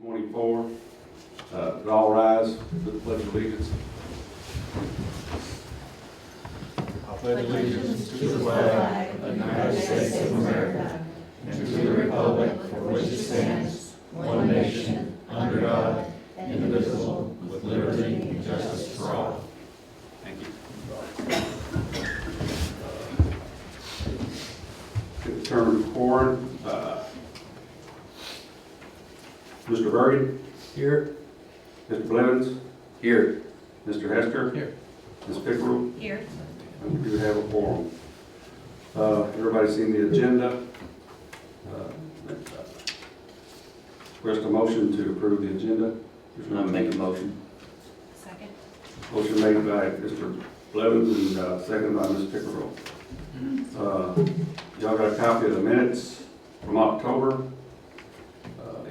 2024. All rise for the pledge of allegiance. I pledge allegiance to the flag of the United States of America and to the republic for which it stands, one nation, under God, indivisible, with liberty and justice for all. Thank you. Good turn to quorum. Mr. Bergen, Here. Mr. Blevins, Here. Mr. Hester, Here. Ms. Pickerel, Here. and we do have a quorum. Everybody seen the agenda? Request a motion to approve the agenda. I make a motion. Second. Motion made by Mr. Blevins and seconded by Ms. Pickerel. Y'all got a copy of the minutes from October.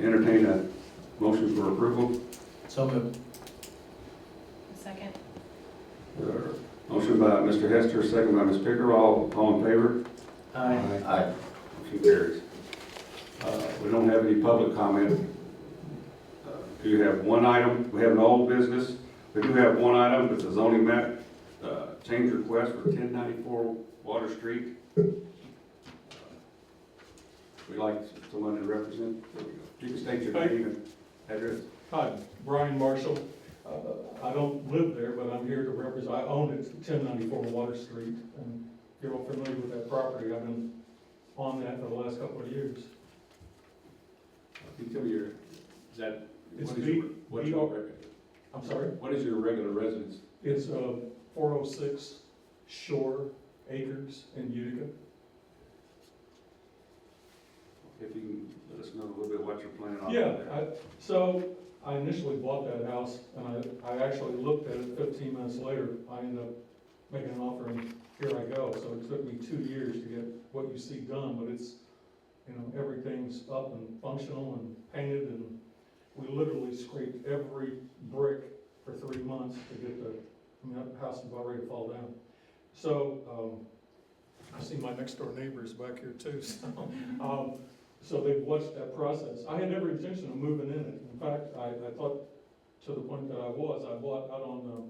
Entertain a motion for approval. So moved. Second. Motion by Mr. Hester, second by Ms. Pickerel. All in favor? Aye. Motion carries. We don't have any public comment. Do you have one item? We have an old business. We do have one item, it's a zoning map change request for 1094 Water Street. We'd like someone to represent. There we go. You can state your name and address. Hi, Brian Marshall. I don't live there, but I'm here to represent, I own it, 1094 Water Street. And if you're all familiar with that property, I've been on that for the last couple of years. Can you tell me your, is that, It's what's your, I'm sorry? what is your regular residence? It's 406 Shore Acres in Utica. If you can let us know a little bit what you're planning on. Yeah, so I initially bought that house, and I actually looked at it 15 minutes later. I ended up making an offer, and here I go. So it took me 2 years to get what you see done, but it's, you know, everything's up and functional and painted, and we literally scraped every brick for 3 months to get that house is about ready to fall down. So, I see my next door neighbors back here too, so they've watched that process. I had every intention of moving in it. In fact, I thought, to the point that I bought out on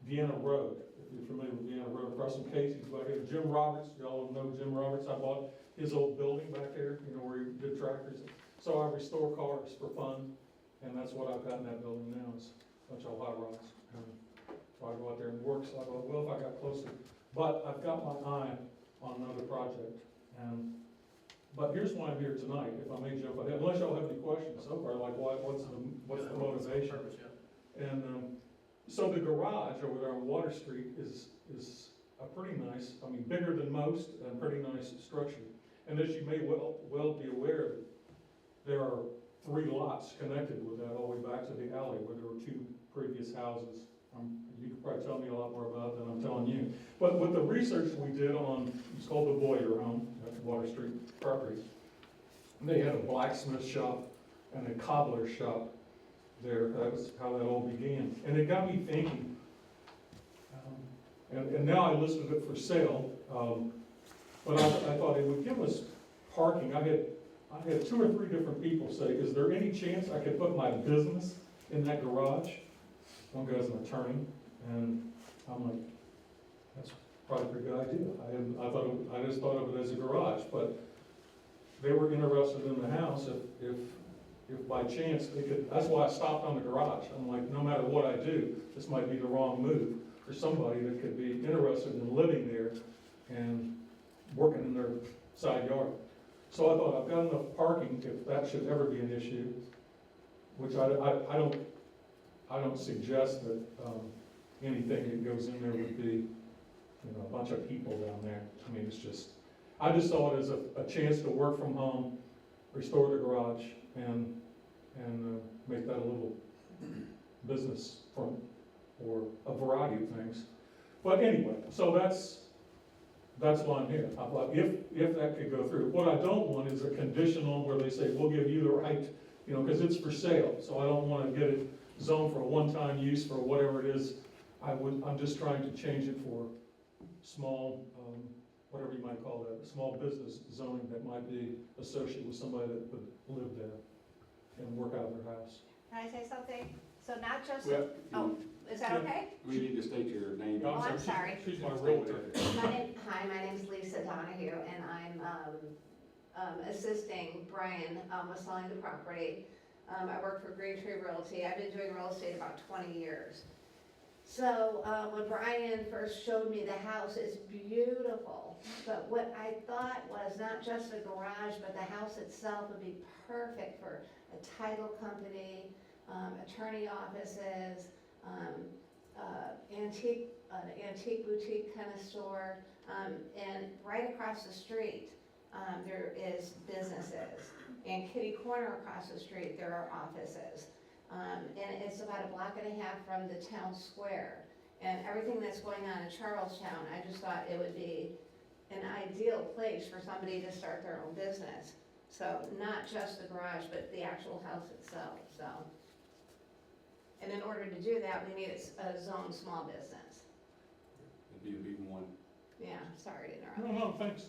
Vienna Road. If you're familiar with Vienna Road, across from Casey's back here. Jim Roberts, y'all know Jim Roberts. I bought his old building back there, you know, where he did tractors. So I restore cars for fun, and that's what I've got in that building now, is a bunch of hot rods. So I go out there and work, so I thought, well, if I got closer. But I've got my eye on another project, but here's why I'm here tonight, if I may jump ahead, unless y'all have any questions so far, like what's the motivation? And so the garage over there on Water Street is a pretty nice, I mean, bigger than most, and pretty nice structure. And as you may well be aware, there are 3 lots connected with that all the way back to the alley where there were 2 previous houses. You could probably tell me a lot more about it than I'm telling you. But with the research we did on, it's called the Boyer home at Water Street property, they had a blacksmith shop and a cobbler shop there. That was how that all began. And it got me thinking, and now I listed it for sale, but I thought it would give us parking. I had 2 or 3 different people say, is there any chance I could put my business in that garage? One guy's an attorney, and I'm like, that's probably a pretty good idea. I just thought of it as a garage, but they were interested in the house if by chance they could. That's why I stopped on the garage. I'm like, no matter what I do, this might be the wrong move for somebody that could be interested in living there and working in their side yard. So I thought, I've got enough parking if that should ever be an issue, which I don't suggest that anything that goes in there would be, you know, a bunch of people down there. I mean, I just saw it as a chance to work from home, restore the garage, and make that a little business for a variety of things. But anyway, so that's why I'm here. I thought if that could go through. What I don't want is a conditional where they say, we'll give you the right, you know, because it's for sale. So I don't want to get it zoned for a one-time use for whatever it is. I'm just trying to change it for small, whatever you might call that, small business zoning that might be associated with somebody that would live there. and work out of their house. Can I say something? So not just, Well, oh, is that okay? we need to state your name. Oh, I'm sorry. She's my realtor. Hi, my name's Lisa Donahue, and I'm assisting Brian with selling the property. I work for Green Tree Realty. I've been doing real estate about 20 years. So when Brian first showed me the house, it's beautiful. But what I thought was not just a garage, but the house itself would be perfect for a title company, attorney offices, antique boutique kind of store, and right across the street, there is businesses. And kitty corner across the street, there are offices. And it's about a block and a half from the town square. And everything that's going on in Charlestown, I just thought it would be an ideal place for somebody to start their own business. So not just the garage, but the actual house itself, so. And in order to do that, we need a zone small business. It'd be a B1. Yeah, sorry to interrupt. No, thanks.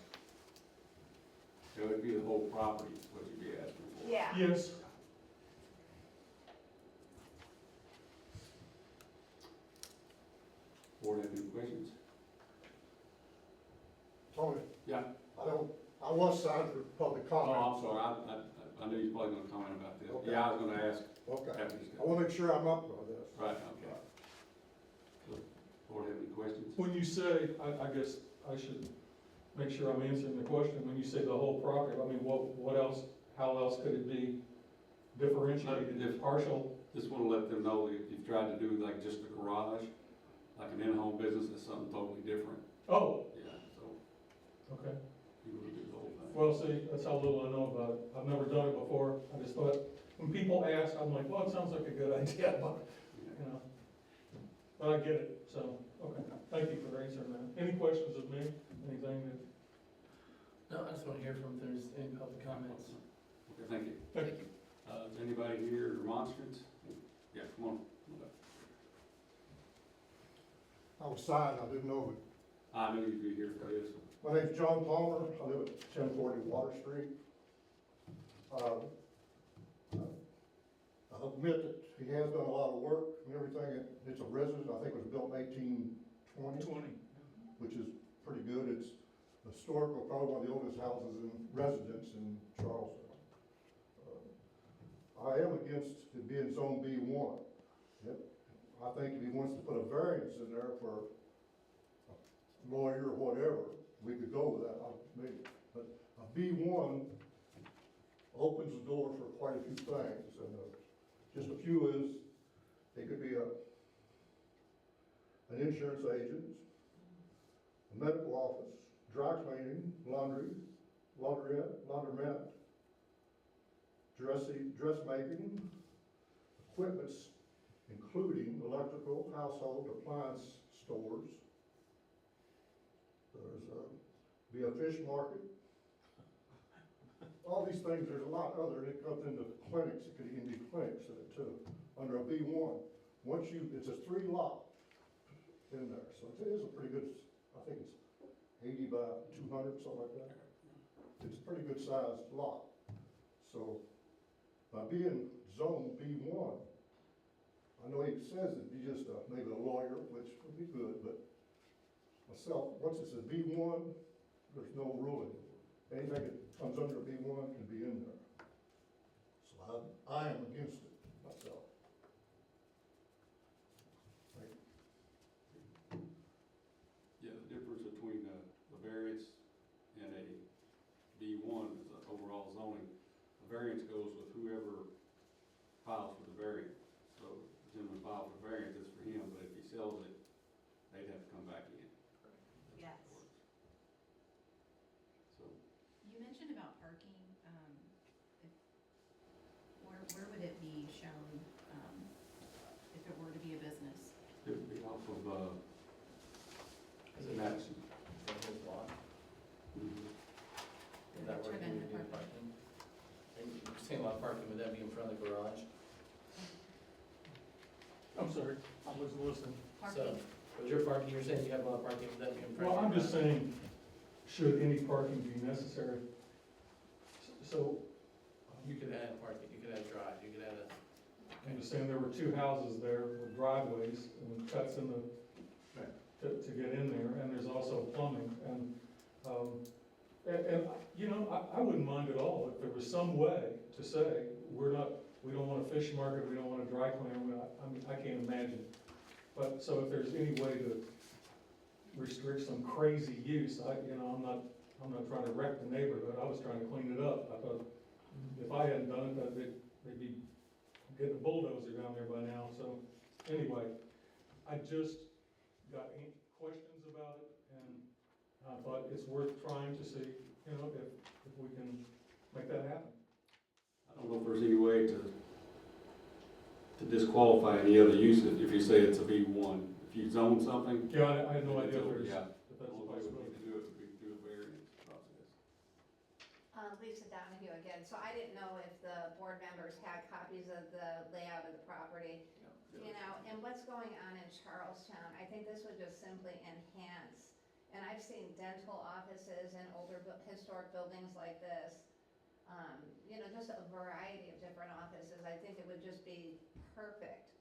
It would be the whole property, what you'd be asking for. Yeah. Yes. Board have any questions? Tony, Yeah. I was signed for public Oh, comment. I'm sorry, I knew you were probably gonna comment about this. Okay. Yeah, I was gonna ask Okay. after this. I want to make sure I'm up on this. Right, okay. So, board have any questions? When you say, I guess I should make sure I'm answering the question, when you say the whole property, I mean, what else, how else could it be differentiated, if partial? Just wanna let them know that if you've tried to do like just a garage, like an in-home business, it's something totally different. Oh, Yeah, so okay. you would do the whole thing. Well, see, that's how little I know about it. I've never done it before. I just thought, when people ask, I'm like, well, it sounds like a good idea, but, you know. But I get it, so, okay. Thank you for answering that. Any questions of me? Anything No, I just want to hear from if there's any public comments. Okay, thank you. that, thank you. Is anybody here remonstrance? Yeah, come on. Come on. I was signed, I didn't know it. I knew you'd be here for this. My name's John Palmer, I live at 1040 Water Street. I'll admit that he has done a lot of work and everything. It's a residence, I think it was built in 1820, 20. which is pretty good. It's historical, probably one of the oldest houses in residence in Charleston. I am against it being zone B1. Yep. I think if he wants to put a variance in there for a lawyer or whatever, we could go with that, maybe. But a B1 opens the door for quite a few things, and just a few is, it could be an insurance agent, a medical office, dry cleaning, laundry, laundromat, dressmaking, equipments, including electrical, household, appliance stores. There's be a fish market. All these things, there's a lot other, it comes into clinics, it could even be clinics too, under a B1. Once you, it's a 3-lot in there, so it is a pretty good, I think it's 80 by 200, something like that. It's a pretty good sized lot. So by being zone B1, I know he says it'd be just maybe a lawyer, which would be good, but myself, once it's a B1, there's no ruling. Anything that comes under B1 can be in there. So I am against it myself. Thank you. Yeah, the difference between a variance and a B1 is the overall zoning. A variance goes with whoever files for the variance. So the gentleman filed for variance, it's for him, but if he sells it, they'd have to come back in. Yes. So, You mentioned about parking, where would it be shown, if it were to be a business? it would be off of, Is it Madison. his lot? Mhm. Is that where Turn he in would the do parking? And you're saying a lot of parking, would that be in front of the garage? I'm sorry, I wasn't listening. Parking, Was your parking, you're saying you have a lot of parking, would that be in front of? Well, I'm your just garage? saying, should any parking be necessary? So, You could add parking, you could add drive, I'm just saying there were two houses there with driveways and cuts in the, to get in there, and there's also plumbing, and, you know, I wouldn't mind at all if there was some way to say, we don't want a fish market, we don't want a dry cleaner, I mean, I can't imagine. But, so if there's any way to restrict some crazy use, I'm not trying to wreck the neighborhood, I was trying to clean it up. I thought, if I hadn't done it, they'd be getting a bulldozer down there by now, so, anyway, I just got questions about it, and I thought it's worth trying to see, you know, if we can make that happen. I don't know if there's any way to disqualify any other use if you say it's a B1. If you zone something. Yeah, I had no idea if there's, Yeah. if The that's a only way we possibility. need to do it would be through a variance process. Lisa Donahue again. So I didn't know if the board members had copies of the layout of the property. You know, and what's going on in Charlestown, I think this would just simply enhance. And I've seen dental offices in older historic buildings like this. You know, just a variety of different offices. I think it would just be perfect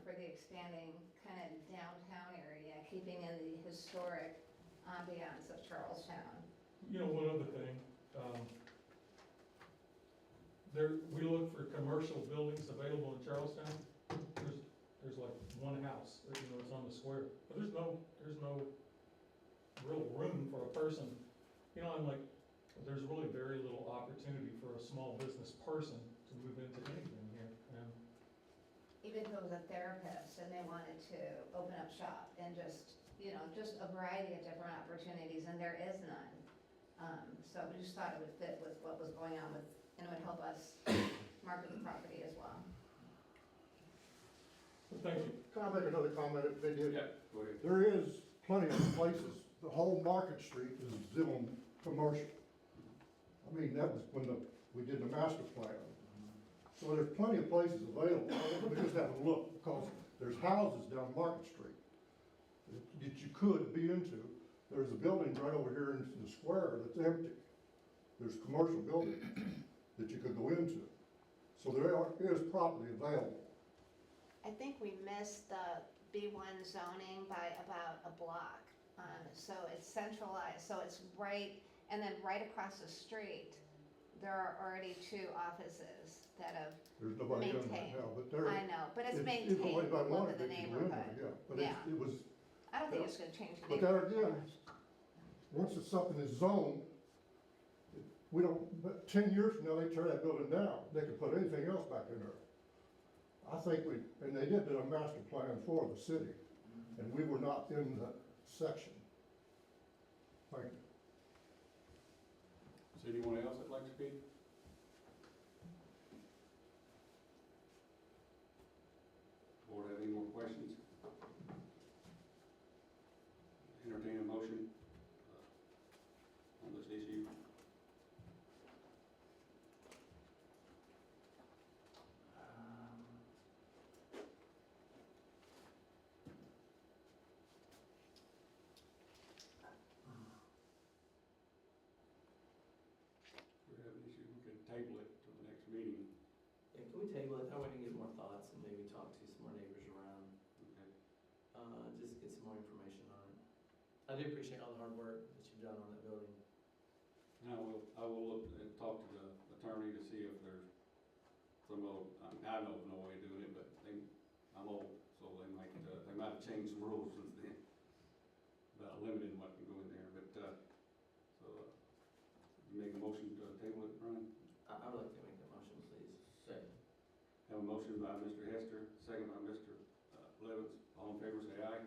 for the expanding kind of downtown area, keeping in the historic ambiance of Charlestown. You know, one other thing, we look for commercial buildings available in Charlestown. There's like one house, you know, it's on the square, but there's no real room for a person. You know, I'm like, there's really very little opportunity for a small business person to move into anything here, and Even if it was a therapist and they wanted to open up shop and just, you know, just a variety of different opportunities, and there is none. So we just thought it would fit with what was going on with, and it would help us market the property as well. thank you. Can I make another comment if they did? Yeah, go ahead. There is plenty of places, the whole Market Street is zoned commercial. I mean, that was when we did the master plan. So there's plenty of places available, we just have to look, because there's houses down Market Street that you could be into. There's a building right over here in the square that's empty. There's commercial buildings that you could go into. So there is property available. I think we missed the B1 zoning by about a block. So it's centralized, so it's right, and then right across the street, there are already two offices that have There's nobody in there maintained. now, but there. I know, but it's if maintained anybody the look wanted, of the they could go in there, neighborhood. yeah. But Yeah. it was, I don't think it's gonna change the but there neighborhood. again, once it's something is zoned, we don't, but 10 years from now, they tear that building down, they can put anything else back in there. I think and they did a master plan for the city, and we were not in the section. Thank you. Is there anyone else that'd like to speak? Board have any more questions? Entertain a motion on this issue. If we have an issue, we could table it to the next meeting. Yeah, can we table it? That way I can get more thoughts and maybe talk to some more neighbors around. Okay. Just get some more information on it. I do appreciate all the hard work that you've done on that building. And I will look and talk to the attorney to see if there's some old, I know of no way of doing it, but I'm old, so they might have changed some rules since then about limiting what can go in there, but, you make a motion to table it, Brian? I would like to make that motion, please. Second. Have a motion by Mr. Hester, second by Mr. Levens. All in favor, say aye.